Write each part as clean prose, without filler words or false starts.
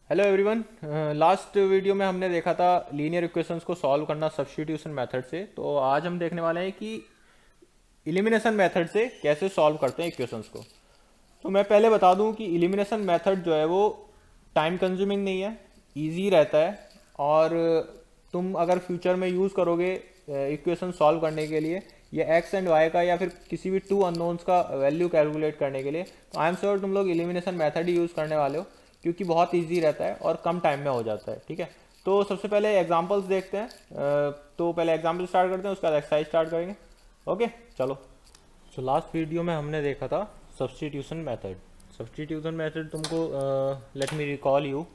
Hello everyone. Last video में हमने देखा था लीनियर इक्वेशंस को सॉल्व करना सब्स्टिट्यूशन मेथड से। तो आज हम देखने वाले हैं कि इलिमिनेशन मेथड से कैसे सॉल्व करते हैं इक्वेशंस को। तो मैं पहले बता दूं कि इलिमिनेशन मेथड जो है वो टाइम कंज्यूमिंग नहीं है, इजी रहता है। और तुम अगर फ्यूचर में यूज़ करोगे इक्वेशन सॉल्व करने के लिए या एक्स एंड वाई का या फिर किसी भी टू अननोन्स का वैल्यू कैलकुलेट करने के लिए, तो आई एम श्योर तुम लोग इलिमिनेशन मेथड ही यूज़ करने वाले हो, क्योंकि बहुत इजी रहता है और कम टाइम में हो जाता है। ठीक है, तो सबसे पहले एग्जांपल्स देखते हैं। तो पहले एग्जांपल स्टार्ट करते हैं, उसके बाद एक्सरसाइज स्टार्ट करेंगे। ओके, चलो। सो लास्ट वीडियो में हमने देखा था सब्स्टिट्यूशन मेथड। सब्स्टिट्यूशन मेथड तुमको लेट मी रिकॉल यू।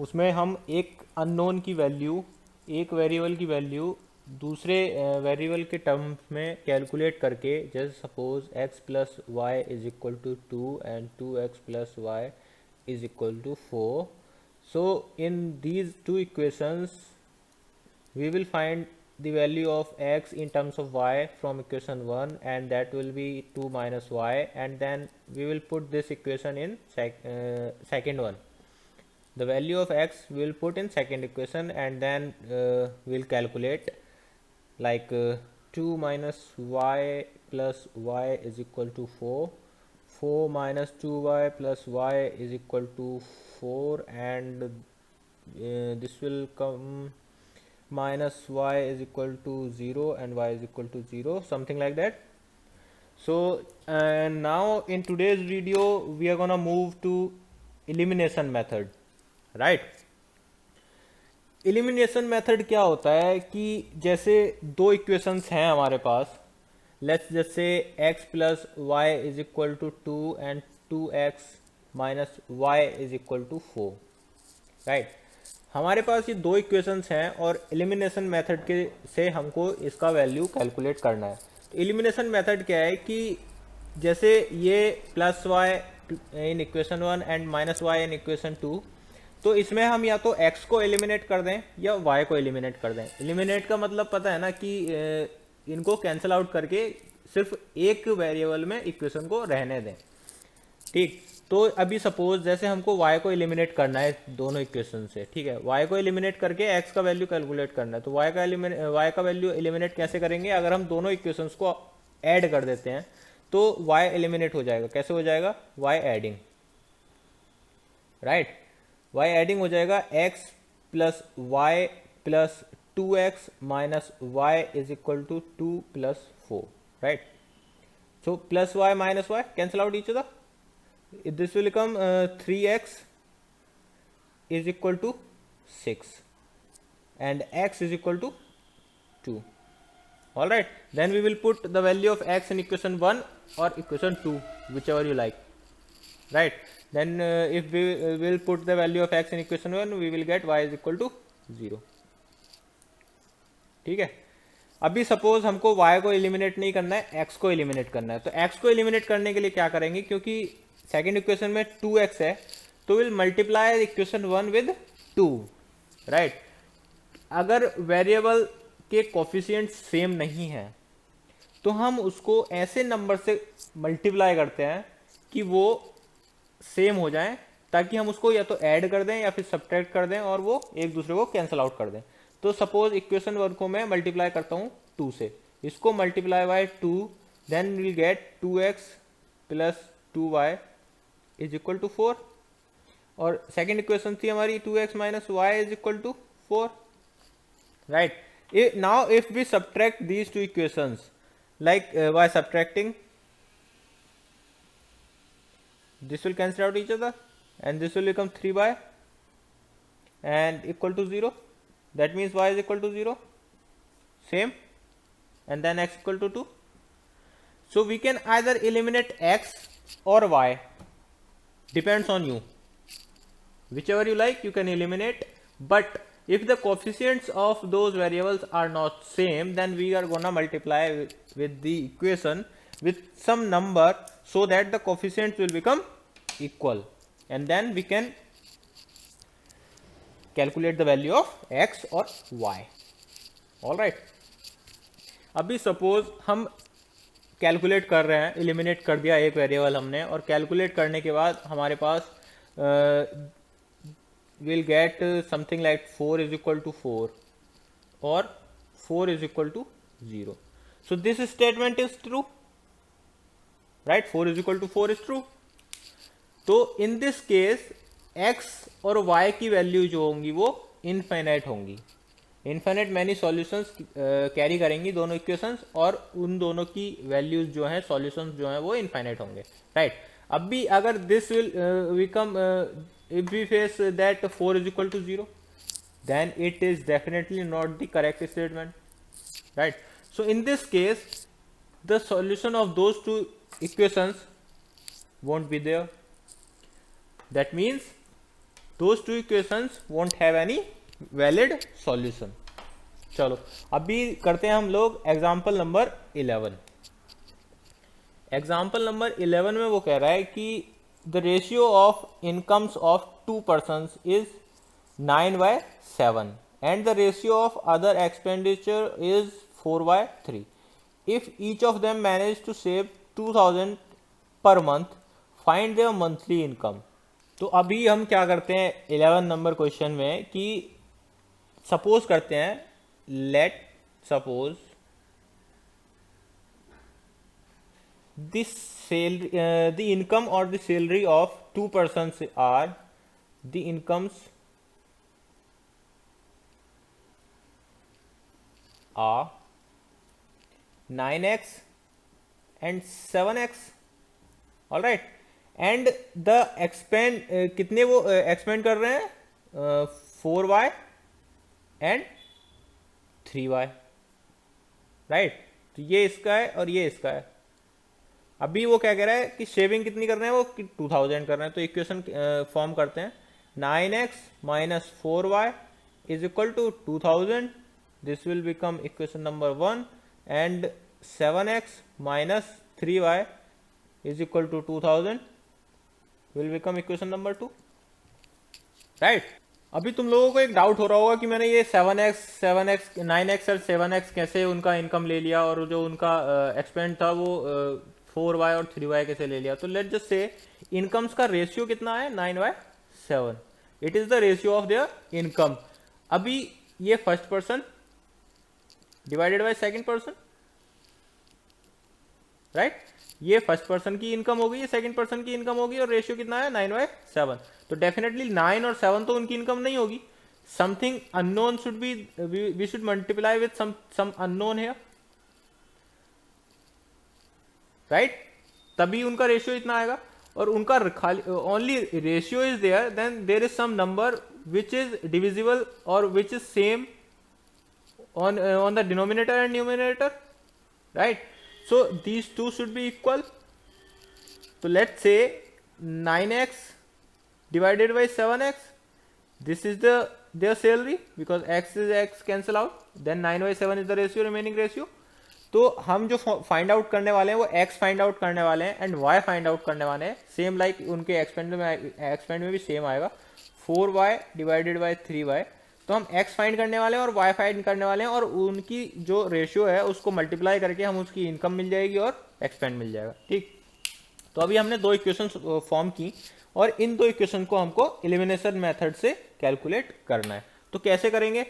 उसमें हम एक अननोन की वैल्यू, एक वेरिएबल की वैल्यू दूसरे वेरिएबल के टर्म्स में कैलकुलेट करके, जैसे suppose x plus y is equal to 2 and 2x plus y is equal to 4. So in these two equations we will find the value of x in terms of y from equation 1, and that will be 2 minus y, and then we will put this equation in second one. The value of x we will put in second equation, and then we'll calculate like 2 minus y plus y is equal to 4. 4 minus 2y plus y is equal to 4, and this will come minus y is equal to 0 and y is equal to 0, something like that. So now in today's video we are gonna move to elimination method, right? Elimination method क्या होता है कि जैसे दो equations हैं हमारे पास। Let's जैसे x plus y is equal to 2 and 2x minus y is equal to 4, right. हमारे पास ये दो इक्वेशंस हैं और एलिमिनेशन मेथड के से हमको इसका वैल्यू कैलकुलेट करना है। तो एलिमिनेशन मेथड क्या है कि जैसे ये plus y in equation 1 and minus y in equation 2, तो इसमें हम या तो x को एलिमिनेट कर दें या y को एलिमिनेट कर दें। एलिमिनेट का मतलब पता है ना कि इनको कैंसिल आउट करके सिर्फ एक वेरिएबल में इक्वेशन को रहने दें। ठीक, तो अभी सपोज जैसे हमको y को एलिमिनेट करना है दोनों इक्वेशन से। ठीक है, y को एलिमिनेट करके x का वैल्यू कैलकुलेट करना है। तो y का वैल्यू एलिमिनेट कैसे करेंगे? अगर हम दोनों इक्वेशंस को ऐड कर देते हैं तो y एलिमिनेट हो जाएगा। कैसे हो जाएगा? y adding, right. y adding हो जाएगा x plus y plus 2x minus y is equal to 2 plus 4, right. So plus y minus y cancel out each other. This will become 3x is equal to 6 and x is equal to 2. All right, then we will put the value of x in equation 1 or equation 2, whichever you like, right. Then if we will put the value of x in equation 1, we will get y is equal to 0. ठीक है, अभी suppose हमको y को eliminate नहीं करना है, x को eliminate करना है। तो x को एलिमिनेट करने के लिए क्या करेंगे? क्योंकि सेकेंड इक्वेशन में 2x है, तो will multiply equation 1 with 2, right. अगर वेरिएबल के कोफिशिएंट सेम नहीं है तो हम उसको ऐसे नंबर से मल्टीप्लाई करते हैं कि वो सेम हो जाए, ताकि हम उसको या तो ऐड कर दें या फिर सब्ट्रैक्ट कर दें और वो एक दूसरे को कैंसिल आउट कर दें। तो सपोज इक्वेशन 1 को मैं मल्टीप्लाई करता हूँ 2 से, इसको multiply by 2, then will get 2x plus 2y is equal to 4। और सेकेंड इक्वेशन थी हमारी 2x minus y is equal to 4, right. Now if we subtract these two equations like by subtracting, this will cancel out each other and this will become 3y and equal to 0. That means y is equal to 0, same, and then x equal to 2. So we can either eliminate x or y, depends on you, whichever you like you can eliminate. But if the coefficients of those variables are not same, then we are gonna multiply with the equation with some number so that the coefficients will become equal, and then we can calculate the value of x or y. All right, अभी suppose हम calculate कर रहे हैं, eliminate कर दिया एक variable हमने, और कैलकुलेट करने के बाद हमारे पास we'll get something like 4 is equal to 4 or 4 is equal to 0. So this statement is true, right? 4 is equal to 4 is true. तो in this case x और y की वैल्यू जो होंगी वो इनफाइनाइट होंगी, इनफाइनाइट मैनी सॉल्यूशंस कैरी करेंगी दोनों equations, और उन दोनों की वैल्यूज जो हैं सॉल्यूशंस जो हैं वो इनफाइनाइट होंगे, राइट? अब भी अगर this will become if we face that 4 is equal to 0, then it is definitely not the correct statement, right? So in this case the solution of those two equations won't be there. That means those two equations won't have any valid solution. चलो अभी करते हैं हम लोग example number 11. Example number 11 में वो कह रहा है कि the ratio of incomes of two persons is 9/7 and the ratio of other expenditure is 4/3. If each of them manage to save 2000 per month, find their monthly income. तो अभी हम क्या करते हैं 11 नंबर क्वेश्चन में कि सपोज करते हैं, let suppose this salary, the income or the salary of two persons are, the incomes are 9x and 7x, all right, and the expend कितने वो expend कर रहे हैं 4y and 3y, right? तो ये इसका है और ये इसका है. अभी वो क्या कह रहा है कि शेविंग कितनी कर रहे हैं, वो 2000 कर रहे हैं. तो इक्वेशन फॉर्म करते हैं, 9x minus 4y is equal to 2000. This will become equation number 1 and 7x minus 3y is equal to 2000 will become equation number 2, right? अभी तुम लोगों को एक डाउट हो रहा होगा कि मैंने ये 7x 9x और 7x कैसे उनका इनकम ले लिया और जो उनका एक्सपेंड था वो 4y और 3y कैसे ले लिया. तो लेट जस्ट से इनकम्स का रेशियो कितना है 9/7. It is the ratio of their income. अभी ये first person divided by second person, right? ये फर्स्ट पर्सन की इनकम होगी, ये सेकंड पर्सन की इनकम होगी, और रेशियो कितना है 9/7. तो डेफिनेटली 9 और 7 तो उनकी इनकम नहीं होगी. Something unknown should be, we should multiply with some unknown here, right? तभी उनका रेशियो इतना आएगा. और उनका only ratio is there, then there is some number which is divisible और which is same on the denominator and numerator, right? So these two should be equal. So let's say 9x divided by 7x, this is their salary because x is x cancel out, then 9/7 is the ratio, remaining ratio. तो हम जो find out करने वाले हैं वो x find out करने वाले हैं एंड y फाइंड आउट करने वाले हैं. सेम लाइक उनके एक्सपेंड में भी सेम आएगा, 4y डिवाइडेड बाय 3y. तो हम x फाइंड करने वाले हैं और y फाइंड करने वाले हैं, और उनकी जो रेशियो है उसको मल्टीप्लाई करके हम उसकी इनकम मिल जाएगी और एक्सपेंड मिल जाएगा, ठीक? तो अभी हमने दो इक्वेशन फॉर्म की और इन दो इक्वेशन को हमको एलिमिनेशन मेथड से कैलकुलेट करना है. तो कैसे करेंगे?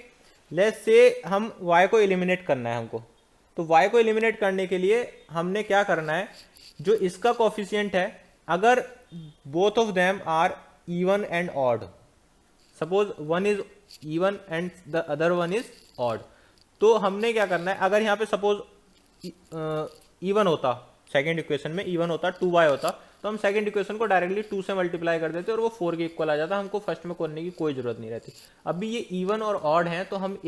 लेट्स से हम y को एलिमिनेट करना है हमको. तो y को एलिमिनेट करने के लिए हमने क्या करना है, जो इसका कोफिशिएंट है, अगर both of them are even and odd, suppose one is even and the other one is odd, तो हमने क्या करना है, अगर यहाँ पे सपोज इवन होता, सेकेंड इक्वेशन में इवन होता 2y होता, तो हम सेकेंड इक्वेशन को डायरेक्टली 2 से मल्टीप्लाई कर देते और वो 4 के इक्वल आ जाता, हमको फर्स्ट में करने की कोई जरूरत नहीं रहती. अभी ये इवन और ऑड हैं तो हम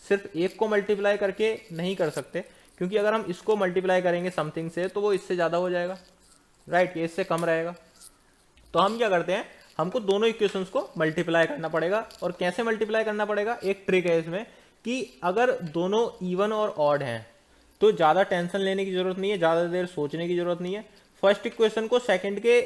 सिर्फ एक को मल्टीप्लाई करके नहीं कर सकते, क्योंकि अगर हम इसको मल्टीप्लाई करेंगे समथिंग से तो वो इससे ज़्यादा हो जाएगा, राइट? ये इससे कम रहेगा. तो हम क्या करते हैं, हमको दोनों इक्वेशंस को मल्टीप्लाई करना पड़ेगा. और कैसे मल्टीप्लाई करना पड़ेगा, एक ट्रिक है इसमें कि अगर दोनों इवन और ऑड हैं तो ज़्यादा टेंशन लेने की जरूरत नहीं है, ज़्यादा देर सोचने की जरूरत नहीं है. फर्स्ट इक्वेशन को सेकंड के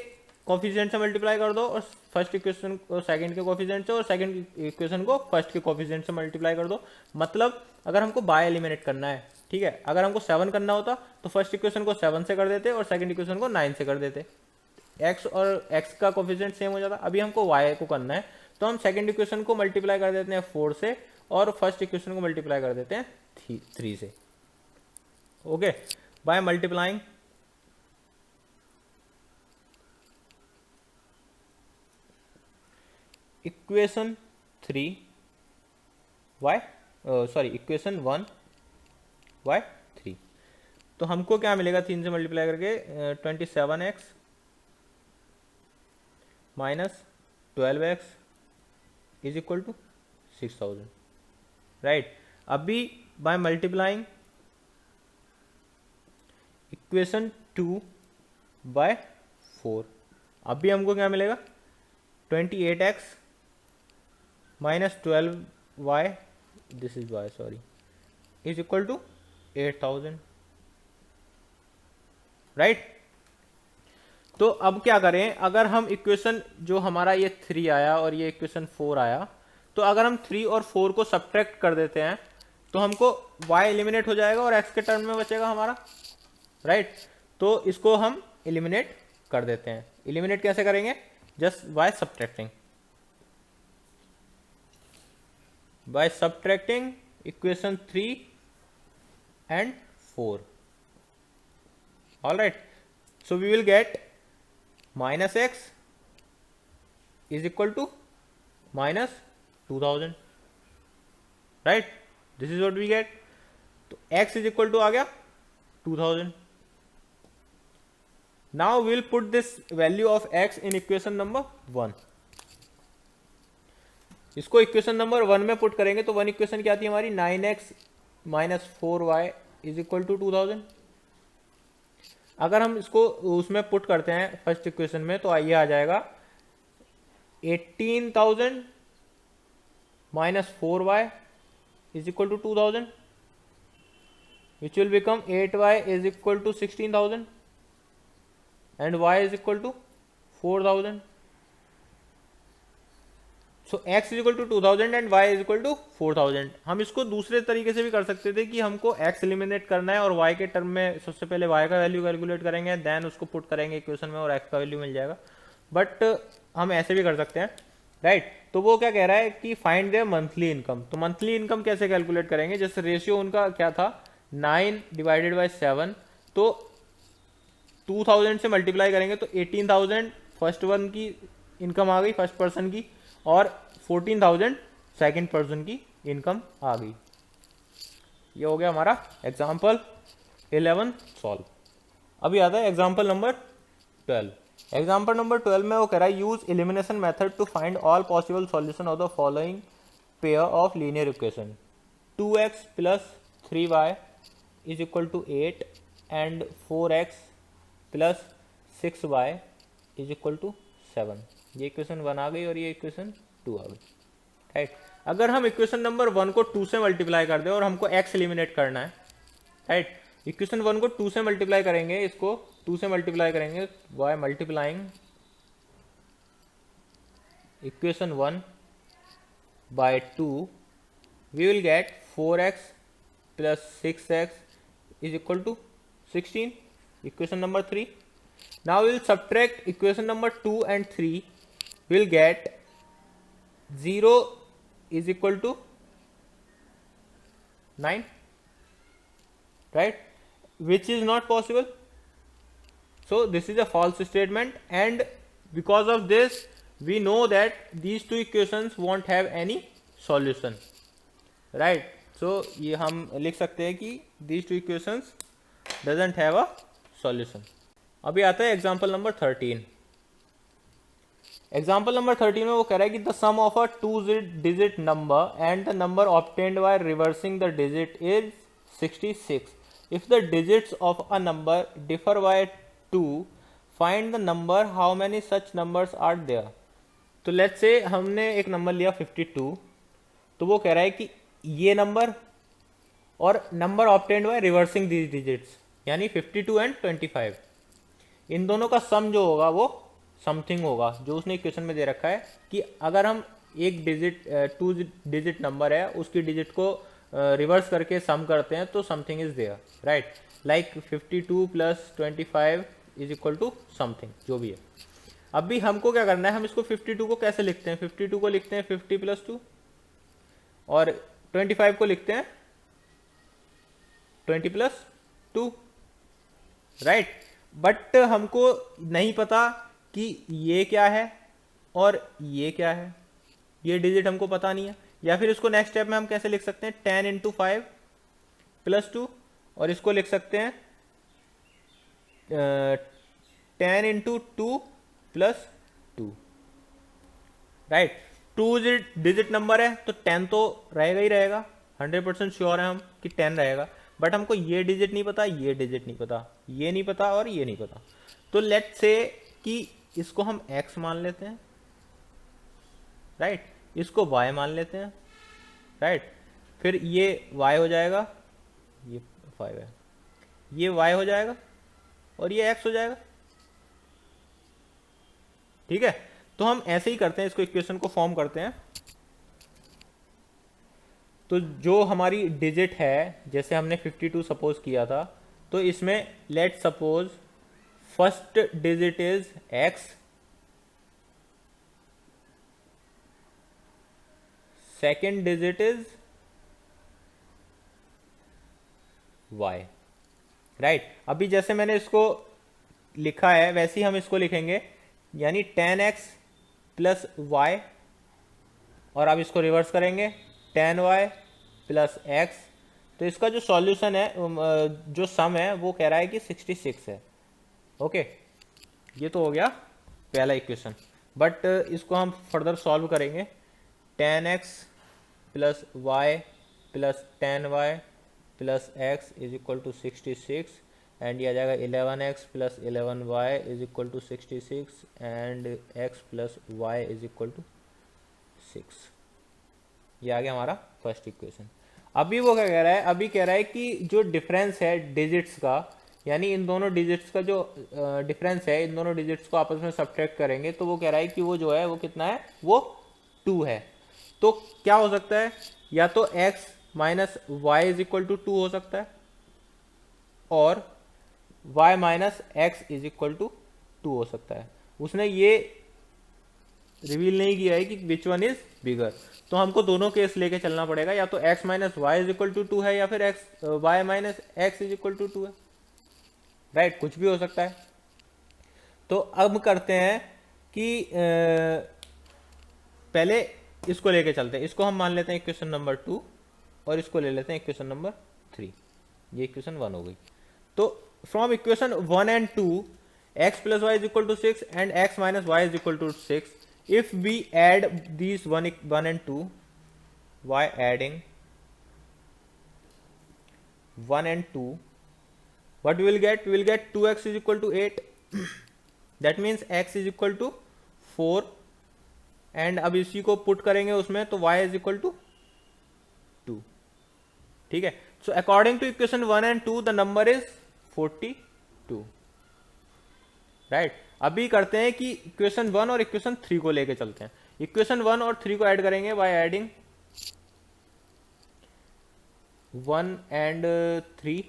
कोफिशिएंट से मल्टीप्लाई कर दो और फर्स्ट इक्वेशन को सेकंड के कोफिशिएंट से, और सेकंड इक्वेशन को फर्स्ट के कोफिशिएंट से मल्टीप्लाई कर दो. मतलब अगर हमको बाय एलिमिनेट करना है, ठीक है, अगर हमको 7 करना होता तो फर्स्ट इक्वेशन को 7 से कर देते और सेकंड इक्वेशन को 9 से कर देते. x और x का कोफिशिएंट सेम हो जाता. अभी हमको y को करना है तो हम सेकंड इक्वेशन को मल्टीप्लाई कर देते हैं 4 से और फर्स्ट इक्वेशन को मल्टीप्लाई कर देते हैं 3 से। Okay, bye multiplying equation 3 y equation 1 y 3, तो हमको क्या मिलेगा 3 से मल्टीप्लाई करके 27x minus 12x is equal to 6000, right. अभी बाय मल्टीप्लाइंग इक्वेशन 2 बाय 4, अभी हमको क्या मिलेगा 28x minus 12y this is y sorry is equal to 8000, right. तो अब क्या करें, अगर हम इक्वेशन जो हमारा ये 3 आया और ये इक्वेशन 4 आया, तो अगर हम 3 और 4 को सब्ट्रैक्ट कर देते हैं तो हमको y एलिमिनेट हो जाएगा और x के टर्म में बचेगा हमारा, राइट। तो इसको हम एलिमिनेट कर देते हैं। एलिमिनेट कैसे करेंगे, just by subtracting equation 3 and 4, all right, so we will get minus x is equal to minus 2000, right, this is what we get। तो x is equal to आ गया 2000। now we will put this value of x in equation number 1। इसको equation number 1 में put करेंगे तो 1 equation क्या थी हमारी 9x minus 4y is equal to 2000। अगर हम इसको उसमें पुट करते हैं फर्स्ट इक्वेशन में, तो ये आ जाएगा 18,000 minus 4y is equal to 2000 which will become 8y is equal to 16,000 and y is equal to 4,000। So x is equal to 2000 and y is equal to 4000। हम इसको दूसरे तरीके से भी कर सकते थे कि हमको x एलिमिनेट करना है और y के टर्म में सबसे पहले y का वैल्यू कैलकुलेट करेंगे, देन उसको पुट करेंगे इक्वेशन में और x का वैल्यू मिल जाएगा। बट हम ऐसे भी कर सकते हैं, राइट। तो वो क्या कह रहा है कि फाइंड देयर मंथली इनकम। तो मंथली इनकम कैसे कैलकुलेट करेंगे, जैसे रेशियो उनका क्या था 9 डिवाइडेड बाई 7, तो 2000 से मल्टीप्लाई करेंगे तो 18,000 फर्स्ट वन की इनकम आ गई, फर्स्ट पर्सन की, और 14,000 सेकंड पर्सन की इनकम आ गई। ये हो गया हमारा एग्जाम्पल 11 सॉल्व। अभी आता है एग्जाम्पल नंबर 12। एग्जाम्पल नंबर 12 में वो कह रहा है use elimination method to find all possible solution of the following pair of linear equation 2x plus 3y is equal to 8 and 4x plus 6y is equal to 7। ये equation 1 आ गई और ये इक्वेशन 2 आ गई, राइट। अगर हम equation number 1 को 2 से मल्टीप्लाई कर दें और हमको x एलिमिनेट करना है, राइट, इक्वेशन 1 को 2 से मल्टीप्लाई करेंगे, इसको 2 से मल्टीप्लाई करेंगे by multiplying equation 1 by 2 we will get 4x plus 6x is equal to 16, equation number 3। now we will subtract equation number 2 and 3, we will get 0 is equal to 9, right, which is not possible, so this is a false statement, and because of this we know that these two equations won't have any solution, right। so ये हम लिख सकते हैं कि these two equations doesn't have a solution। अभी आता है example number 13। Example number 13 में वो कह रहा है कि the sum of a 2 digit number and the number obtained by reversing the digit is 66। If the digits of a number differ by 2 find the number how many such numbers are there. तो let's say हमने एक number लिया 52, तो वो कह रहा है कि ये नंबर और number obtained by reversing these digits यानी 52 एंड 25, इन दोनों का सम जो होगा वो समथिंग होगा जो उसने इक्वेशन में दे रखा है कि अगर हम एक डिजिट 2 डिजिट नंबर है उसकी डिजिट को रिवर्स करके सम करते हैं तो something is there, right, like 52 plus 25 is equal to something, जो भी है। अभी हमको क्या करना है, हम इसको 52 को कैसे लिखते हैं, 52 को लिखते हैं 50 + 2, और 25 को लिखते हैं 20 + 2, राइट। बट हमको नहीं पता कि ये क्या है और ये क्या है, ये डिजिट हमको पता नहीं है। या फिर इसको नेक्स्ट स्टेप में हम कैसे लिख सकते हैं, 10 × 5 + 2, और इसको लिख सकते हैं 10 × 2 + 2, राइट। 2 डिजिट नंबर है तो 10 तो रहेगा ही रहेगा, 100% श्योर है हम कि 10 रहेगा। बट हमको ये डिजिट नहीं पता, ये डिजिट नहीं पता, ये नहीं पता और ये नहीं पता। तो लेट्स से कि इसको हम x मान लेते हैं, राइट, इसको y मान लेते हैं, राइट। फिर ये y हो जाएगा, ये 5 है, ये y हो जाएगा और ये x हो जाएगा, ठीक है। तो हम ऐसे ही करते हैं, इसको इक्वेशन को फॉर्म करते हैं। तो जो हमारी डिजिट है, जैसे हमने 52 सपोज किया था, तो इसमें let suppose first digit is x, second digit is y, right. अभी जैसे मैंने इसको लिखा है वैसे ही हम इसको लिखेंगे, यानी 10x + y, और अब इसको रिवर्स करेंगे 10y + x। तो इसका जो सॉल्यूशन है, जो सम है वो कह रहा है कि 66 है, ओके। ये तो हो गया पहला इक्वेशन। बट इसको हम फर्दर सॉल्व करेंगे, 10x + y + 10y + x = 66, and ये आ जाएगा 11x + 11y = 66, and x + y = 6। ये आ गया हमारा फर्स्ट इक्वेशन। अभी वो क्या कह रहा है, अभी कह रहा है कि जो डिफरेंस है डिजिट्स का, यानी इन दोनों डिजिट्स का जो डिफरेंस है, इन दोनों डिजिट्स को आपस में सब्ट्रैक्ट करेंगे तो वो कह रहा है कि वो जो है वो कितना है, वो 2 है। तो क्या हो सकता है, या तो x - y = 2 हो सकता है, और y - x = 2 हो सकता है। उसने ये रिवील नहीं किया है कि विच वन इज बिगर। तो हमको दोनों केस लेके चलना पड़ेगा, या तो x - y = 2 है, या फिर y - x = 2 है, राइट, कुछ भी हो सकता है। तो अब करते हैं कि पहले इसको लेके चलते हैं, इसको हम मान लेते हैं इक्वेशन नंबर 2, और इसको ले लेते हैं इक्वेशन नंबर 3। ये इक्वेशन 1 हो गई। तो from equation 1 and 2, x + y = 6 and x - y = 6, if we add these 1 and 2, by adding 1 and 2, what we will get, 2x = 8, that means x = 4, and अब इसी को पुट करेंगे उसमें तो y = 2, ठीक है। So according to equation 1 and 2 the number is 42, right. अभी करते हैं कि इक्वेशन 1 और इक्वेशन 3 को लेके चलते हैं। इक्वेशन 1 और 3 को ऐड करेंगे by adding 1 and 3,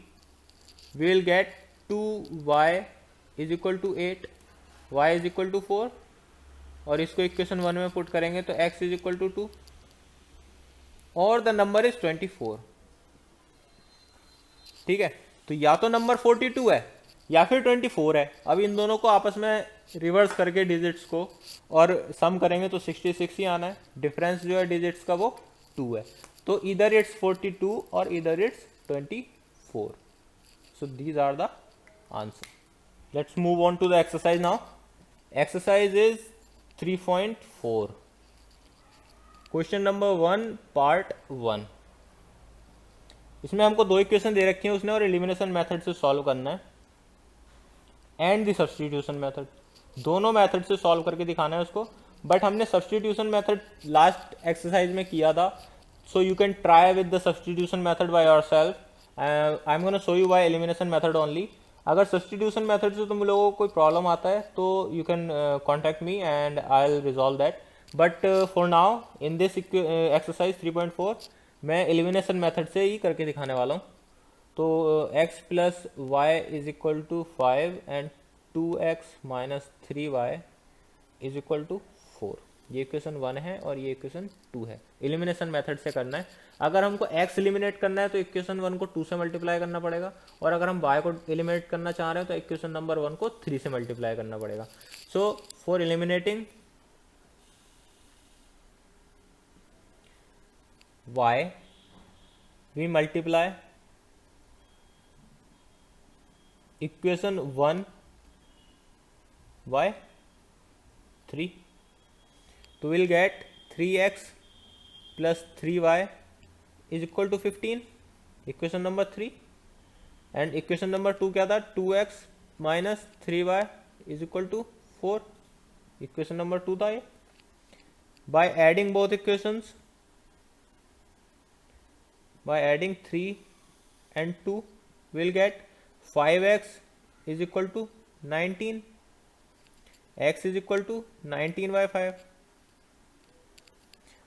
we will get 2y = 8, y = 4, और इसको इक्वेशन 1 में पुट करेंगे तो x = 2, और द नंबर इज 24, ठीक है। तो या तो नंबर 42 है या फिर 24 है। अब इन दोनों को आपस में रिवर्स करके डिजिट्स को और सम करेंगे तो 66 ही आना है। डिफरेंस जो है डिजिट्स का वो 2 है, तो इधर इट्स 42 और इधर it's 24। So these are the answer. Let's move on to the exercise now. Exercise is 3.4, question number 1 part 1। इसमें हमको 2 इक्वेशन दे रखी है उसने, और एलिमिनेशन मेथड से सॉल्व करना है एंड द सब्स्टिट्यूशन मेथड, दोनों मेथड से सॉल्व करके दिखाना है उसको। बट हमने सब्स्टिट्यूशन मेथड लास्ट एक्सरसाइज में किया था, so you can try with the substitution method by yourself. I am gonna show you by elimination method only. अगर सब्स्टिट्यूशन मेथड से तुम लोगों को कोई प्रॉब्लम आता है तो you can contact me and I will resolve that. But for now in this exercise 3.4 मैं एलिमिनेशन मेथड से ही करके दिखाने वाला हूँ। तो x + y = 5 and 2x - 3y is equal to 4। ये इक्वेशन 1 है और ये इक्वेशन 2 है। एलिमिनेशन मेथड से करना है। अगर हमको x एलिमिनेट करना है तो इक्वेशन 1 को 2 से मल्टीप्लाई करना पड़ेगा, और अगर हम y को एलिमिनेट करना चाह रहे हैं तो इक्वेशन नंबर 1 को 3 से मल्टीप्लाई करना पड़ेगा। So for eliminating y we multiply equation 1 by 3, तो we'll get 3x plus 3y is equal to 15, equation number 3। And equation number 2 क्या था, 2x minus 3y is equal to 4, equation number 2 था ये। By adding both equations, by adding 3 and 2 we'll get 5x is equal to 19, x is equal to 19 by 5।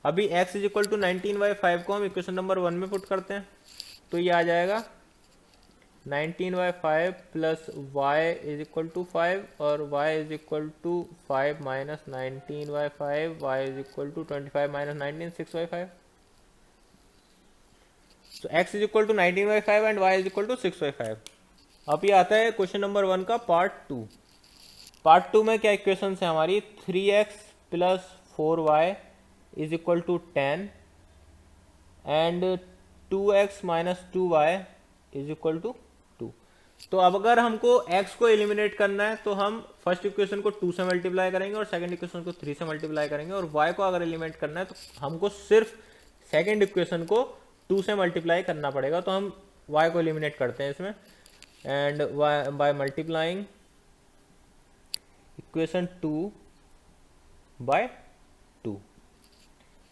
अभी x is equal to 19 by 5 को हम equation number 1 में put करते हैं, तो ये आ जाएगा 19 by 5 plus y is equal to 5 और y is equal to 5 minus 19 by 5, y is equal to 25 minus 19, 6 by 5। तो x इज इक्वल टू 19 by 5 and y is equal to 6 by 5। अब ये आता है क्वेश्चन नंबर 1 का पार्ट 2। पार्ट 2 में क्या इक्वेशन है हमारी, 3x plus 4y is equal to 10 and 2x minus 2y is equal to 2। तो अब अगर हमको x को एलिमिनेट करना है तो हम फर्स्ट इक्वेशन को 2 से मल्टीप्लाई करेंगे और सेकंड इक्वेशन को 3 से मल्टीप्लाई करेंगे, और y को अगर एलिमिनेट करना है तो हमको सिर्फ सेकंड इक्वेशन को 2 से मल्टीप्लाई करना पड़ेगा। तो हम y को एलिमिनेट करते हैं इसमें, and by multiplying equation 2 by 2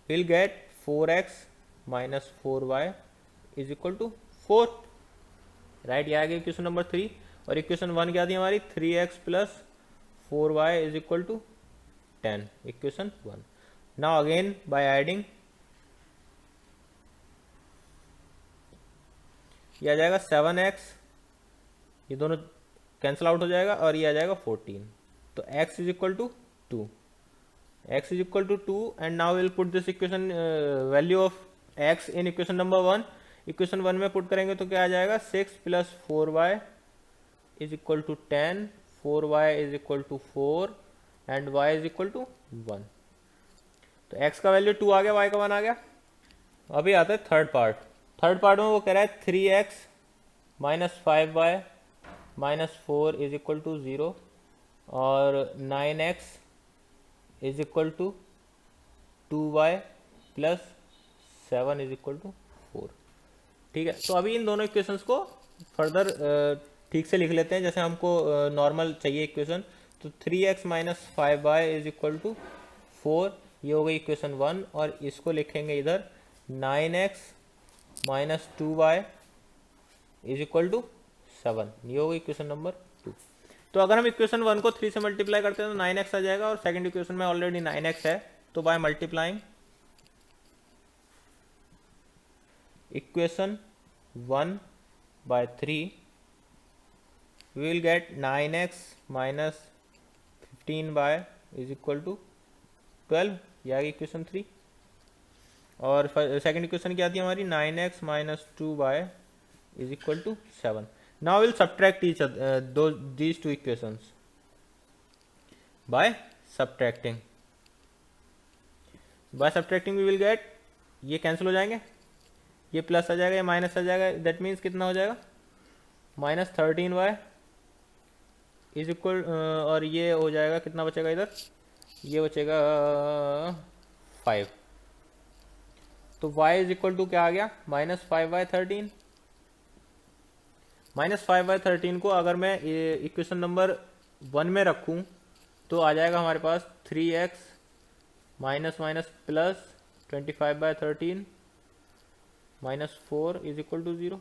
will get 4x minus 4y is equal to 4, right. ये आ गया इक्वेशन नंबर 3। और इक्वेशन 1 क्या थी हमारी, 3x plus 4y is equal to 10, equation 1। Now again by adding ये आ जाएगा 7x, ये दोनों कैंसिल आउट हो जाएगा, और ये आ जाएगा 14। तो x is equal to 2, x is equal to 2 and now will put this equation value of x in equation number 1। Equation 1 में पुट करेंगे तो क्या आ जाएगा, 6 plus 4y is equal to 10, 4y is equal to 4 and y is equal to 1। तो x का value 2 आ गया, y का 1 आ गया। अभी आता है थर्ड पार्ट। थर्ड पार्ट में वो कह रहा है 3x minus 5y minus 4 is equal to 0 और 9x is equal to 2y plus 7 is equal to 4। ठीक है, तो अभी इन दोनों इक्वेशंस को फर्दर ठीक से लिख लेते हैं जैसे हमको नॉर्मल चाहिए इक्वेशन। तो 3x minus 5y is equal to 4, ये हो गई इक्वेशन 1, और इसको लिखेंगे इधर 9x माइनस 2y इज इक्वल टू 7, ये होगी इक्वेशन नंबर 2। तो अगर हम इक्वेशन 1 को 3 से मल्टीप्लाई करते हैं तो 9x आ जाएगा, और सेकंड इक्वेशन में ऑलरेडी 9x है, तो by multiplying equation 1 by 3 we will get 9x minus 15y is equal to 12, यह आ गई इक्वेशन 3। और सेकंड इक्वेशन क्या थी हमारी, 9x माइनस 2y is equal to 7। Now will subtract each these two equations by subtracting. By subtracting we will get, ये cancel हो जाएंगे, ये प्लस आ जाएगा, ये माइनस आ जाएगा, दैट मीन्स कितना हो जाएगा, माइनस 13y इज इक्वल, और ये हो जाएगा, कितना बचेगा इधर, ये बचेगा 5। तो y इज इक्वल टू क्या आ गया, माइनस 5/13। माइनस 5/13 को अगर मैं इक्वेशन नंबर 1 में रखूं तो आ जाएगा हमारे पास 3x minus minus plus 25/13 minus 4 is equal to 0।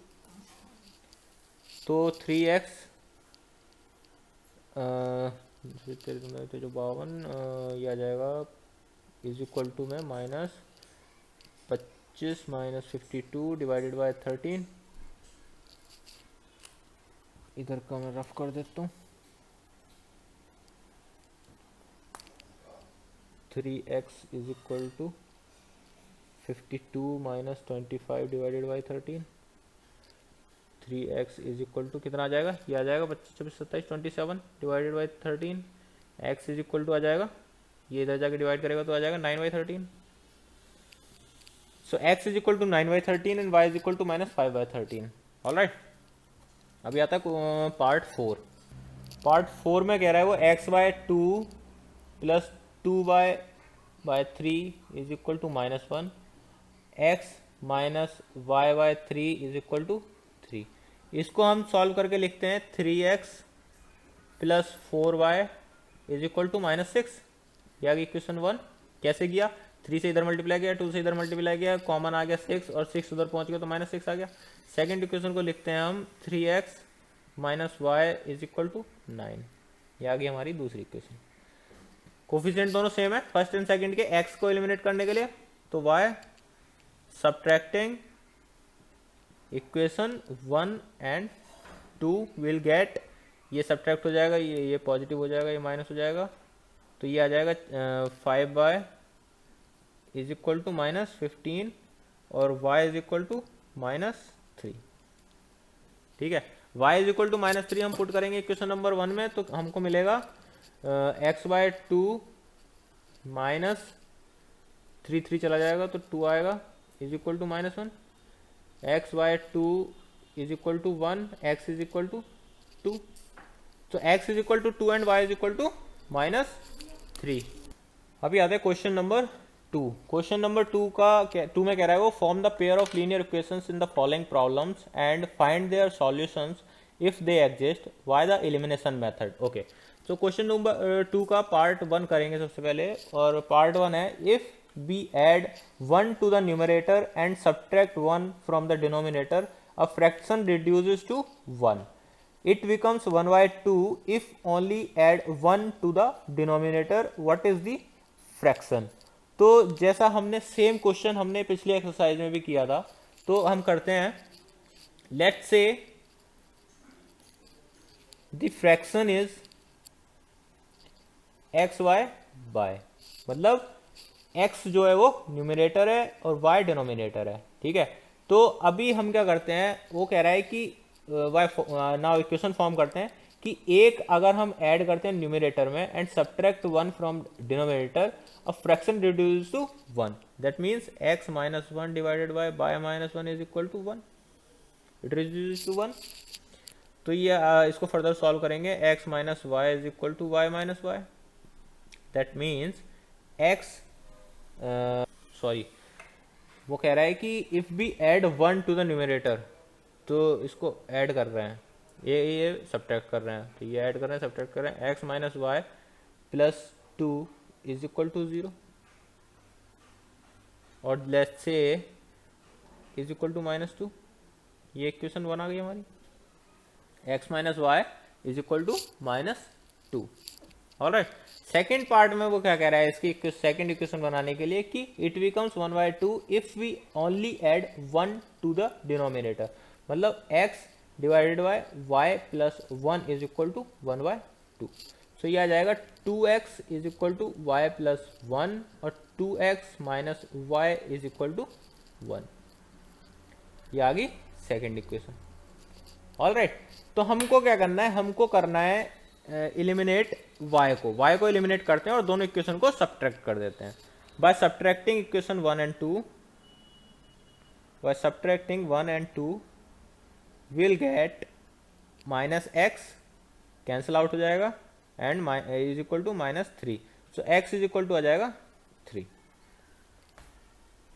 तो 3x तो जो 52 ये आ जाएगा इज इक्वल टू में माइनस 25 माइनस 52 डिवाइडेड बाय 13, इधर का मैं रफ कर देता हूँ। 3x is equal to 52 minus 25 divided by 13। 3x is equal to कितना आ जाएगा, ये आ जाएगा 25 26 27 27 divided by 13। x is equal to आ जाएगा, ये इधर जाके डिवाइड करेगा तो आ जाएगा 9/13। So x is equal to 9/13 and y is equal to -5/13। Alright, अभी आता है पार्ट 4। पार्ट 4 में कह रहा है वो x/2 plus 2y/3 is equal to -1, x minus y/3 is equal to 3। इसको हम सॉल्व करके लिखते हैं 3x plus 4y is equal to -6। ये आ गई इक्वेशन 1। कैसे किया, 3 से इधर मल्टीप्लाई किया, 2 से इधर मल्टीप्लाई किया, कॉमन आ गया 6 और 6 उधर पहुंच गया तो -6 आ गया। सेकंड इक्वेशन को लिखते हैं हम 3x minus y is equal to 9। ये आ गई हमारी दूसरी इक्वेशन। कोफिशिएंट दोनों सेम है फर्स्ट एंड सेकंड के। x को एलिमिनेट करने के लिए तो y subtracting equation 1 and 2 will get, ये सब्ट्रैक्ट हो जाएगा, ये पॉजिटिव हो जाएगा, ये माइनस हो जाएगा, तो ये आ जाएगा 5y इज इक्वल टू -15 और y इज इक्वल टू -3। ठीक है, y इज इक्वल टू -3 हम पुट करेंगे इक्वेशन नंबर 1 में तो हमको मिलेगा x/2 माइनस 3 चला जाएगा तो 2 आएगा is equal to -1। x/2 is equal to 1, x is equal to 2, तो x is equal to 2 and y is equal to -3। अभी आते हैं क्वेश्चन नंबर 2। क्वेश्चन नंबर 2 में कह रहा है वो form the pair of linear equations in the following problems and find their solutions if they exist by the elimination method. Okay, तो question number 2 का पार्ट 1 करेंगे सबसे पहले, और पार्ट 1 है if we add 1 to the numerator and subtract 1 from the denominator, a fraction reduces to 1. It becomes 1/2 if only add 1 to the denominator. What is the fraction? तो जैसा हमने same question हमने पिछली एक्सरसाइज में भी किया था, तो हम करते हैं let's say the fraction is x/y, मतलब x जो है वो न्यूमरेटर है और y डिनोमिनेटर है। ठीक है, तो अभी हम क्या करते हैं, वो कह रहा है कि नाउ इक्वेशन फॉर्म करते हैं कि एक अगर हम ऐड करते हैं न्यूमरेटर में and subtract 1 from denominator, a fraction reduce to 1, that means x minus 1 divided by y minus 1 is equal to 1, it reduce to 1। तो ये इसको फर्दर सॉल्व करेंगे, x minus y is equal to y minus y, that means x वो कह रहा है कि if we add 1 to the numerator, तो इसको ऐड कर रहे हैं, ये सब्ट्रैक्ट कर रहे हैं, तो ये ऐड कर रहे हैं सब्ट्रैक्ट कर रहे हैं, x minus y plus 2 is equal to 0 और let's say is equal to -2। ये इक्वेशन 1 आ गई हमारी, x minus y is equal to -2। Alright, second part में वो क्या कह रहा है इसकी सेकेंड इक्वेशन बनाने के लिए कि it becomes 1/2 if we only add 1 to the denominator, मतलब x divided by y plus 1 is equal to 1/2। So ये आ जाएगा 2x इज इक्वल टू y प्लस 1 और 2x minus y is equal to 1। ये आ गई सेकेंड इक्वेशन। ऑलराइट, तो हमको क्या करना है, हमको करना है एलिमिनेट y को एलिमिनेट करते हैं और दोनों इक्वेशन को सब्ट्रैक्ट कर देते हैं by subtracting equation 1 and 2। By subtracting 1 and 2 will get -x cancel out हो जाएगा and is equal to -3, so x is equal to आ जाएगा 3,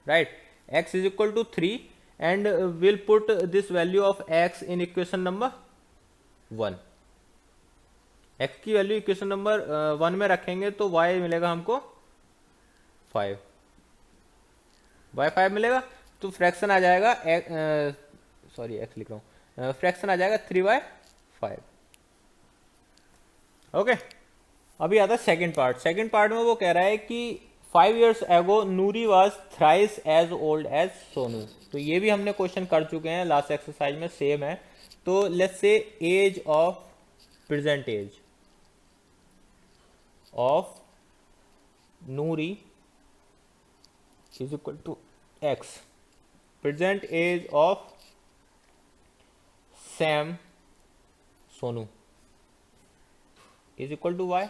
right, x is equal to 3 and will put this value of x in equation number 1। x की value equation number 1 में रखेंगे तो y मिलेगा हमको 5, y5 मिलेगा, तो फ्रैक्शन आ जाएगा x लिख रहा हूँ, फ्रैक्शन आ जाएगा 3/5। ओके, अभी आता है सेकेंड पार्ट। सेकेंड पार्ट में वो कह रहा है कि 5 years ago Noori was thrice as old as Sonu. तो ये भी हमने क्वेश्चन कर चुके हैं लास्ट एक्सरसाइज में, सेम है। तो let's say age of present age of Noori is equal to x, present age of Sam Sonu is equal to y.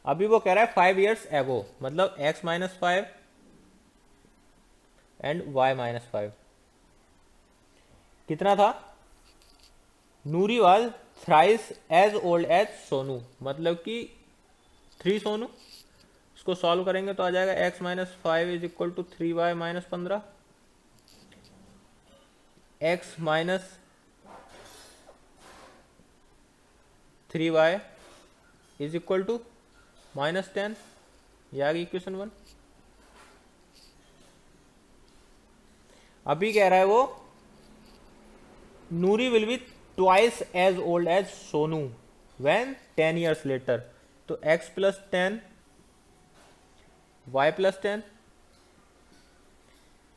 अभी वो कह रहा है 5 years एगो, मतलब x minus 5 and y minus 5 कितना था। Noori was thrice as old as Sonu, मतलब कि 3 सोनू। इसको सॉल्व करेंगे तो आ जाएगा x minus 5 is equal to 3y minus 15, x minus 3y is equal to -10। ये आ गई इक्वेशन 1। अभी कह रहा है वो Noori will be twice as old as Sonu when 10 years later, तो x प्लस 10 y प्लस 10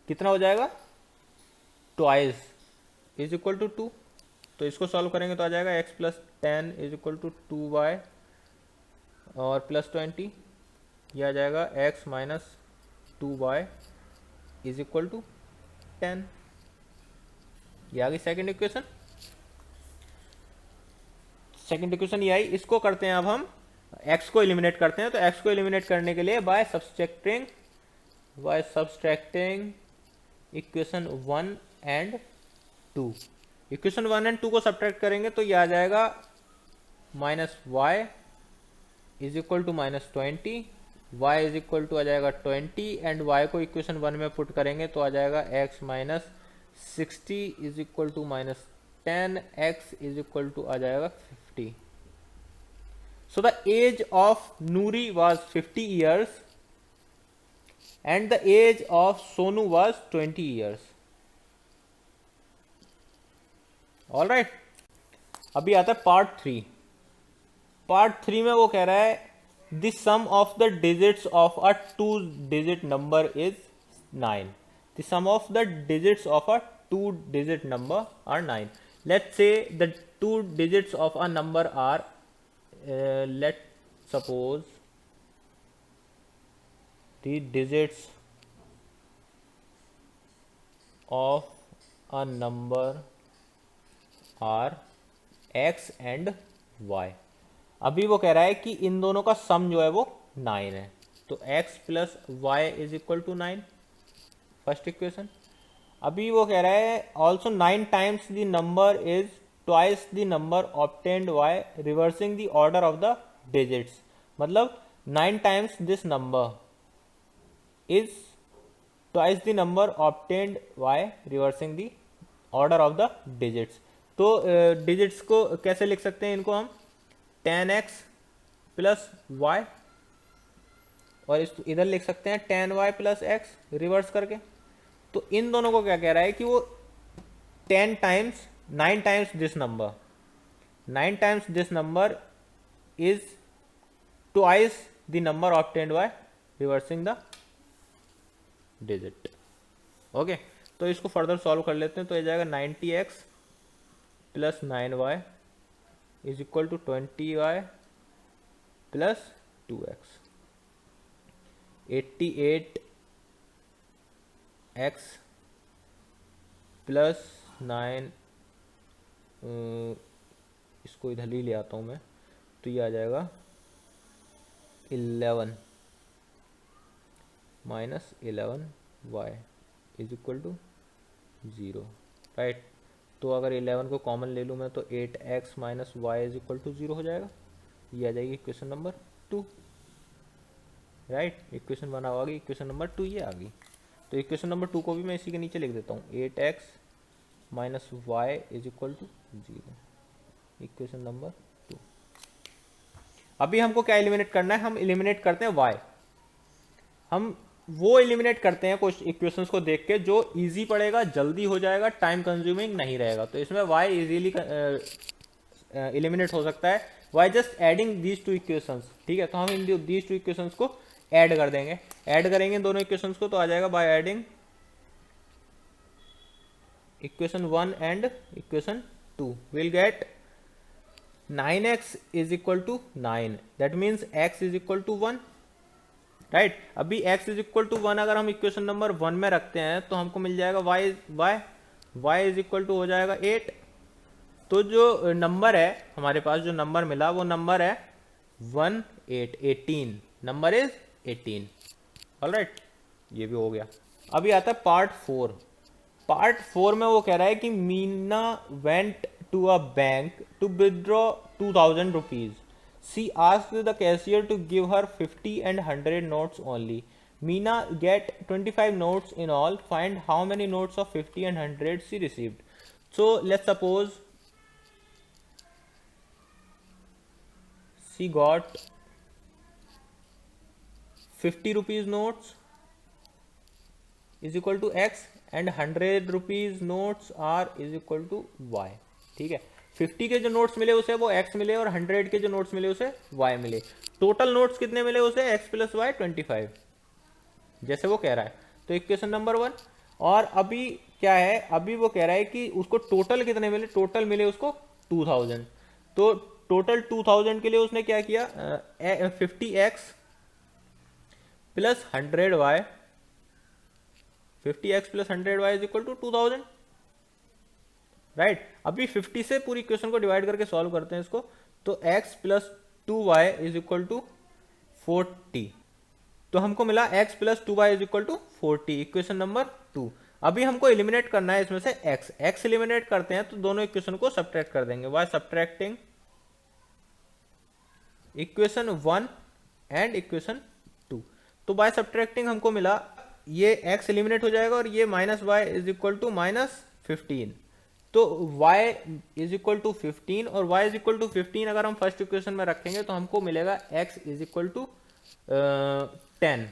कितना हो जाएगा, ट्वाइस इज इक्वल टू 2। तो इसको सॉल्व करेंगे तो आ जाएगा x plus 10 is equal to 2y और प्लस 20, यह आ जाएगा x minus 2y is equal to 10। ये आ गई सेकेंड इक्वेशन। सेकेंड इक्वेशन ये आई। इसको करते हैं अब हम x को एलिमिनेट करते हैं। तो x को एलिमिनेट करने के लिए by subtracting equation 1 and 2, equation 1 and 2 को सब्ट्रैक्ट करेंगे तो ये आ जाएगा minus y is equal to -20, y is equal to आ जाएगा 20 एंड y को इक्वेशन 1 में पुट करेंगे तो आ जाएगा x minus 60 is equal to -10, x is equal to आ जाएगा 50। So the age of Noori was 50 years and the age of Sonu was 20 years। All right, अभी आता है पार्ट 3। पार्ट 3 में वो कह रहा है the sum of the digits of a 2-digit number is 9. The sum of the digits of a 2-digit number are 9. Let's say the 2 digits of a number are let's suppose the digits of a number are x and y। अभी वो कह रहा है कि इन दोनों का सम जो है वो 9 है, तो x plus y is equal to 9, first equation. अभी वो कह रहा है also 9 times the number is twice the number obtained by reversing the order of the digits, मतलब 9 times this number is twice the number obtained by reversing the order of the digits. तो digits को कैसे लिख सकते हैं, इनको हम 10x plus Y, और इधर लिख सकते हैं 10y प्लस एक्स रिवर्स करके। तो इन दोनों को क्या कह रहा है कि वो 9 times this number, 9 times this number is twice the number obtained by reversing the digit. Okay, तो इसको फर्दर सॉल्व कर लेते हैं। तो ये जाएगा 90x plus 9y is equal to 20y plus 2x, 88x plus 9, इसको इधर ही ले आता हूँ मैं, तो ये आ जाएगा 11 minus 11y is equal to 0, right. तो अगर 11 को कॉमन ले लूँ मैं तो 8x minus y is equal to 0 हो जाएगा। ये आ जाएगी इक्वेशन नंबर 2, राइट। इक्वेशन 1 आ गई, इक्वेशन नंबर 2 ये आ गई। तो इक्वेशन नंबर 2 को भी मैं इसी के नीचे लिख देता हूँ, 8x minus y is equal to 0, equation number 2। अभी हमको क्या एलिमिनेट करना है, हम एलिमिनेट करते हैं y। हम वो एलिमिनेट करते हैं कुछ इक्वेशंस को देख के जो इजी पड़ेगा, जल्दी हो जाएगा, टाइम कंज्यूमिंग नहीं रहेगा। तो इसमें y इजीली एलिमिनेट हो सकता है by just adding these two equations, ठीक है। तो हम इन दीज टू इक्वेशंस को ऐड कर देंगे, ऐड करेंगे दोनों इक्वेशंस को, तो आ जाएगा by adding equation 1 and equation 2 will get 9x is equal to 9, that means x is equal to 1, right. अभी x इज इक्वल टू 1 अगर हम इक्वेशन नंबर 1 में रखते हैं तो हमको मिल जाएगा y इज इक्वल टू हो जाएगा 8। तो जो नंबर है हमारे पास, जो नंबर मिला वो नंबर है 18 नंबर इज 18। ऑलराइट, ये भी हो गया। अभी आता है पार्ट 4। पार्ट 4 में वो कह रहा है कि Meena went to a bank to withdraw 2000 rupees. She asked the cashier to give her 50 and 100 notes only. Meena get 25 notes in all. Find how many notes of 50 and 100 she received. So let's suppose she got 50 rupees notes is equal to x and 100 rupees notes are is equal to y। ठीक है, 50 के जो notes मिले उसे वो x मिले और 100 के जो नोट्स मिले उसे y मिले। टोटल नोट्स कितने मिले उसे x प्लस वाई 25, जैसे वो कह रहा है। तो इक्वेशन नंबर 1। और अभी क्या है, अभी वो कह रहा है कि उसको टोटल कितने मिले, टोटल मिले उसको 2000। तो टोटल 2000 के लिए उसने क्या किया, 50x plus 100y, 50x plus 100y is equal to 2000। Right, अभी 50 से पूरी इक्वेशन को डिवाइड करके सॉल्व करते हैं इसको। तो x plus 2y is equal to 40। तो हमको मिला x plus 2y is equal to 40, equation number 2। अभी हमको एलिमिनेट करना है इसमें से x एलिमिनेट करते हैं तो दोनों इक्वेशन को सब्ट्रैक्ट कर देंगे। Bye subtracting equation 1 and equation 2। तो बाय सब्ट्रैक्टिंग हमको मिला ये x एलिमिनेट हो जाएगा और ये minus y is equal to minus 15। तो y इज इक्वल टू 15 और y इज इक्वल टू 15 अगर हम फर्स्ट इक्वेशन में रखेंगे तो हमको मिलेगा x इज इक्वल टू 10।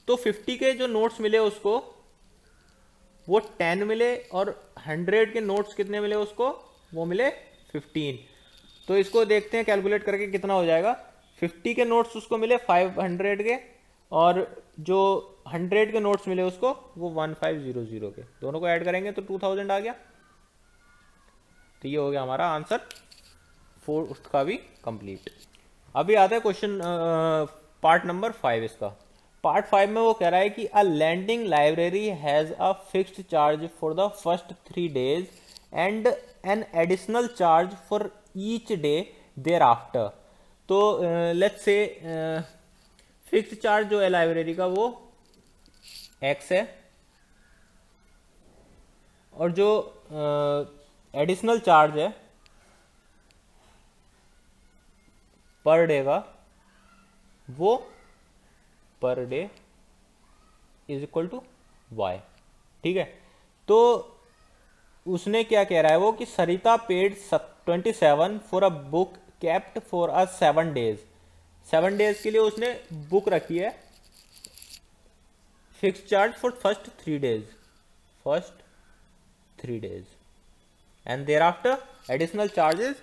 तो 50 के जो नोट्स मिले उसको वो 10 मिले और 100 के नोट्स कितने मिले उसको, वो मिले 15। तो इसको देखते हैं कैलकुलेट करके कितना हो जाएगा। 50 के नोट्स उसको मिले 500 के और जो 100 के नोट्स मिले उसको वो 1500 के, दोनों को ऐड करेंगे तो 2000 आ गया। तो ये हो गया हमारा आंसर 4 उसका भी कंप्लीट। अभी आता है क्वेश्चन पार्ट नंबर 5 इसका। पार्ट 5 में वो कह रहा है कि a lending library has a fixed charge for the first 3 days and an additional charge for each day thereafter. तो लेट्स से फिक्स्ड चार्ज जो है लाइब्रेरी का वो x है और जो एडिशनल चार्ज है पर डे का वो per day is equal to y। ठीक है, तो उसने क्या कह रहा है वो कि Sarita paid 27 for a book kept for a 7 days। 7 days के लिए उसने बुक रखी है। Fix charge for first 3 days and thereafter additional charges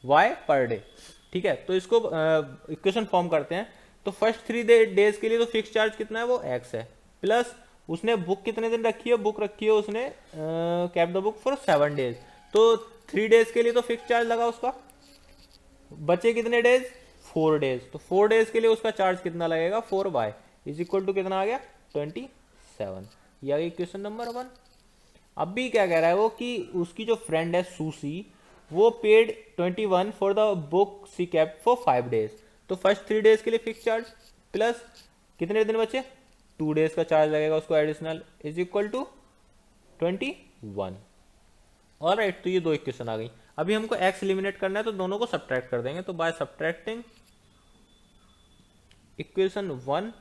y per day. ठीक है, तो इसको इक्वेशन फॉर्म करते हैं। तो फर्स्ट 3 days के लिए तो फिक्स चार्ज कितना है वो x है, प्लस उसने बुक कितने दिन रखी है, बुक रखी है उसने cap the book for 7 days। तो 3 days के लिए तो फिक्स चार्ज लगा उसका, बचे कितने डेज, 4 days। तो 4 days के लिए उसका चार्ज कितना लगेगा, 4y इज इक्वल टू कितना आ गया 27। ये आ गई क्वेश्चन नंबर 1। अब भी क्या कह रहा है वो कि उसकी जो फ्रेंड है सूसी वो paid 21 for the book she kept for 5 days। तो फर्स्ट 3 days के लिए फिक्स चार्ज प्लस कितने दिन बचे, 2 days का चार्ज लगेगा उसको additional is equal to 21। Alright, तो ये दो इक्वेशन आ गई। अभी हमको x एलिमिनेट करना है तो दोनों को सब्ट्रैक्ट कर देंगे। तो bye subtracting equation 1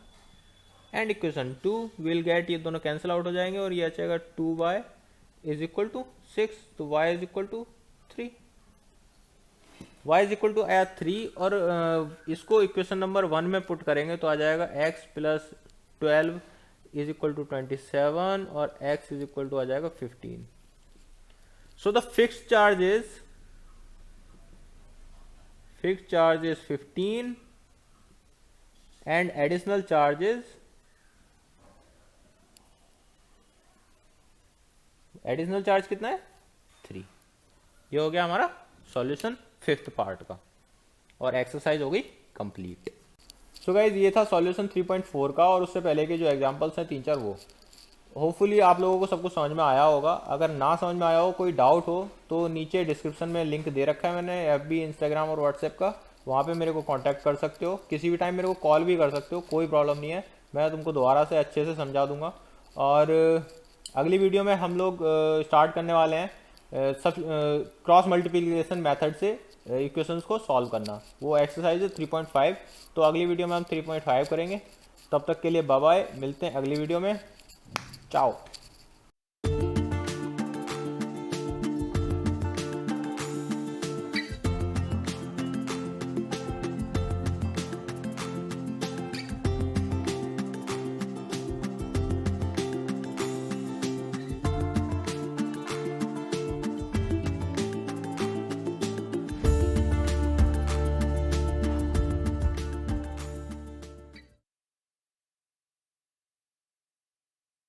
and equation 2 will get, ये दोनों कैंसिल आउट हो जाएंगे और ये आ जाएगा 2y इज इक्वल टू 6। तो y is equal to 3, y is equal to आया 3 और इसको इक्वेशन नंबर 1 में पुट करेंगे तो आ जाएगा x plus 12 is equal to 27 और x इज इक्वल टू आ जाएगा 15। So the fixed charge is 15 and additional charge is कितना है 3। ये हो गया हमारा सॉल्यूशन 5th पार्ट का और एक्सरसाइज हो गई कंप्लीट। सो गाइज ये था सॉल्यूशन 3.4 का, और उससे पहले के जो एग्जांपल्स हैं 3-4 वो। होपफुली आप लोगों को सब कुछ समझ में आया होगा। अगर ना समझ में आया हो, कोई डाउट हो, तो नीचे डिस्क्रिप्शन में लिंक दे रखा है मैंने FB, इंस्टाग्राम और व्हाट्सएप का, वहाँ पे मेरे को कांटेक्ट कर सकते हो। किसी भी टाइम मेरे को कॉल भी कर सकते हो, कोई प्रॉब्लम नहीं है, मैं तुमको दोबारा से अच्छे से समझा दूंगा। और अगली वीडियो में हम लोग स्टार्ट करने वाले हैं सब क्रॉस मल्टीप्लिकेशन मेथड से इक्वेशंस को सॉल्व करना। वो एक्सरसाइज है 3.5। तो अगली वीडियो में हम 3.5 करेंगे। तब तक के लिए बाय बाय, मिलते हैं अगली वीडियो में। चाओ।